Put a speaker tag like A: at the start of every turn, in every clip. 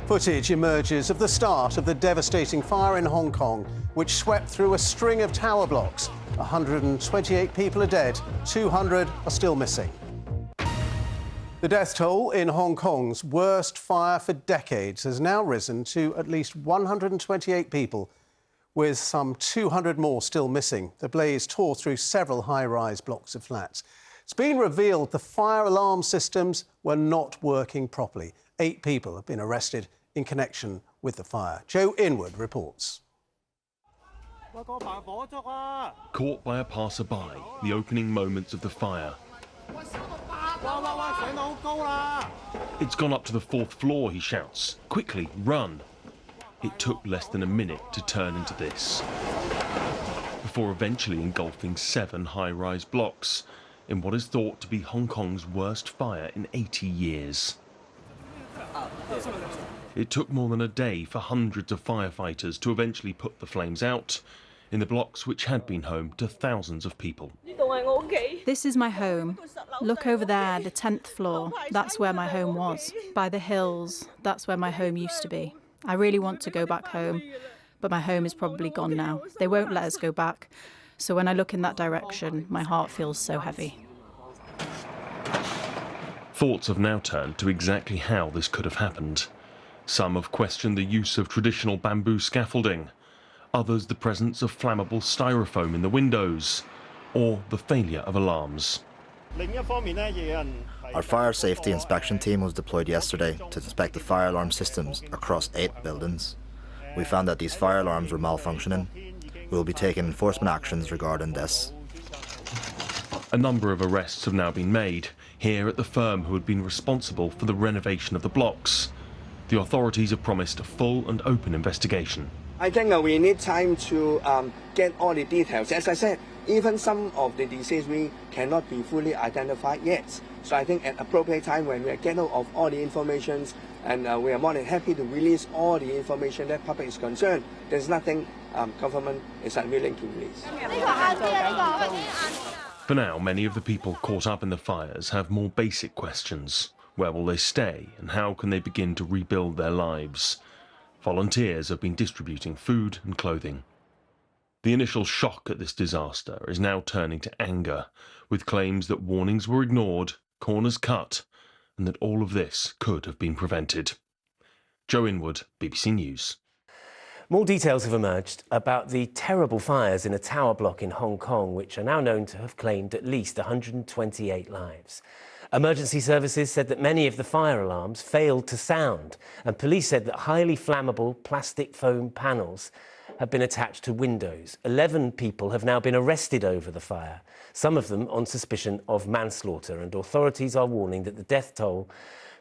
A: Footage emerges of the start of the devastating fire in Hong Kong, which swept through a string of tower blocks. 128 people are dead, 200 are still missing. The death toll in Hong Kong's worst fire for decades has now risen to at least 128 people, with some 200 more still missing. The blaze tore through several high-rise blocks of flats. It's been revealed the fire alarm systems were not working properly. 8 people have been arrested in connection with the fire. Joe Inwood reports.
B: Caught by a passerby, the opening moments of the fire. It's gone up to the 4th floor, he shouts. Quickly, run. It took less than a minute to turn into this, before eventually engulfing 7 high-rise blocks in what is thought to be Hong Kong's worst fire in 80 years. It took more than a day for hundreds of firefighters to eventually put the flames out in the blocks which had been home to thousands of people.
C: This is my home. Look over there, the 10th floor. That's where my home was. By the hills, that's where my home used to be. I really want to go back home, but my home is probably gone now. They won't let us go back. So when I look in that direction, my heart feels so heavy.
B: Thoughts have now turned to exactly how this could have happened. Some have questioned the use of traditional bamboo scaffolding, others the presence of flammable styrofoam in the windows, or the failure of alarms.
D: Our fire safety inspection team was deployed yesterday to inspect the fire alarm systems across 8 buildings. We found that these fire alarms were malfunctioning. We will be taking enforcement actions regarding this.
B: A number of arrests have now been made here at the firm who had been responsible for the renovation of the blocks. The authorities have promised a full and open investigation.
E: I think we need time to get all the details. As I said, even some of the disease we cannot be fully identified yet. So I think at appropriate time when we get hold of all the information, and we are more than happy to release all the information that public is concerned. There's nothing government is unwilling to release.
B: For now, many of the people caught up in the fires have more basic questions. Where will they stay, and how can they begin to rebuild their lives? Volunteers have been distributing food and clothing. The initial shock at this disaster is now turning to anger, with claims that warnings were ignored, corners cut, and that all of this could have been prevented. Joe Inwood, BBC News.
F: More details have emerged about the terrible fires in a tower block in Hong Kong, which are now known to have claimed at least 128 lives. Emergency services said that many of the fire alarms failed to sound, and police said that highly flammable plastic foam panels have been attached to windows. 11 people have now been arrested over the fire, some of them on suspicion of manslaughter, and authorities are warning that the death toll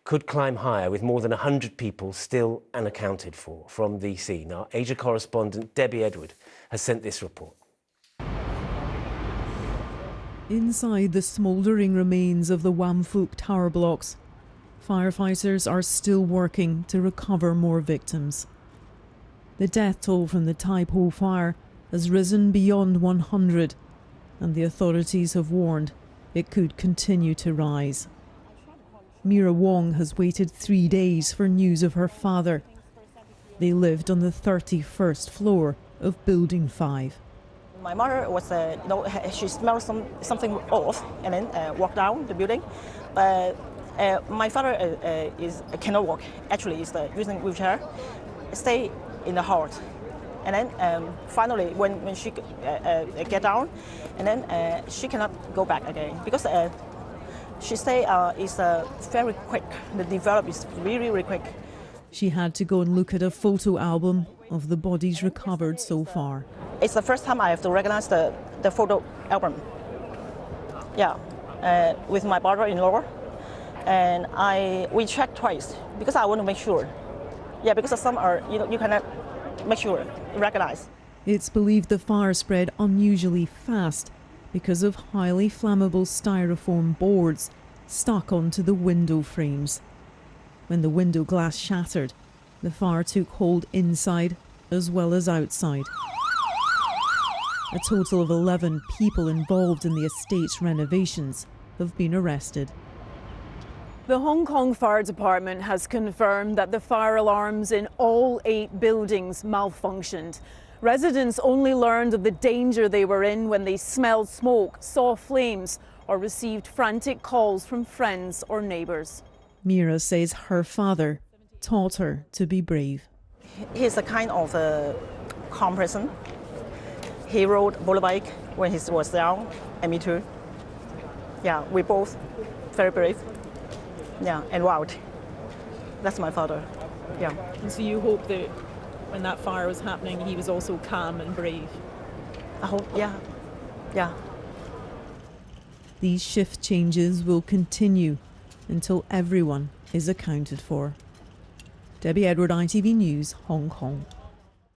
F: could climb higher, with more than 100 people still unaccounted for. From the scene, our Asia correspondent Debbie Edward has sent this report.
G: Inside the smouldering remains of the Wang Fuk tower blocks, firefighters are still working to recover more victims. The death toll from the Tai Po fire has risen beyond 100, and the authorities have warned it could continue to rise. Mira Wong has waited 3 days for news of her father. They lived on the 31st floor of Building 5.
H: My mother was, she smelled something off and then walked down the building. But my father cannot walk. Actually, is using wheelchair. Stay in the hall, and then finally, when she get down, and then she cannot go back again because she say is very quick. The development is really, really quick.
G: She had to go and look at a photo album of the bodies recovered so far.
H: It's the first time I have to recognize the photo album. Yeah, with my brother-in-law, and we checked twice because I want to make sure. Yeah, because some are you cannot make sure recognize.
G: It's believed the fire spread unusually fast because of highly flammable styrofoam boards stuck onto the window frames. When the window glass shattered, the fire took hold inside as well as outside. A total of 11 people involved in the estate's renovations have been arrested. The Hong Kong Fire Department has confirmed that the fire alarms in all 8 buildings malfunctioned. Residents only learned of the danger they were in when they smelled smoke, saw flames, or received frantic calls from friends or neighbours. Mira says her father taught her to be brave.
H: He's a kind of a calm person. He rode motorbike when he was young, and me too. Yeah, we both very brave. Yeah, and wild. That's my father. Yeah.
G: And so you hope that when that fire was happening, he was also calm and brave?
H: I hope, yeah. Yeah.
G: These shift changes will continue until everyone is accounted for. Debbie Edward, ITV News, Hong Kong.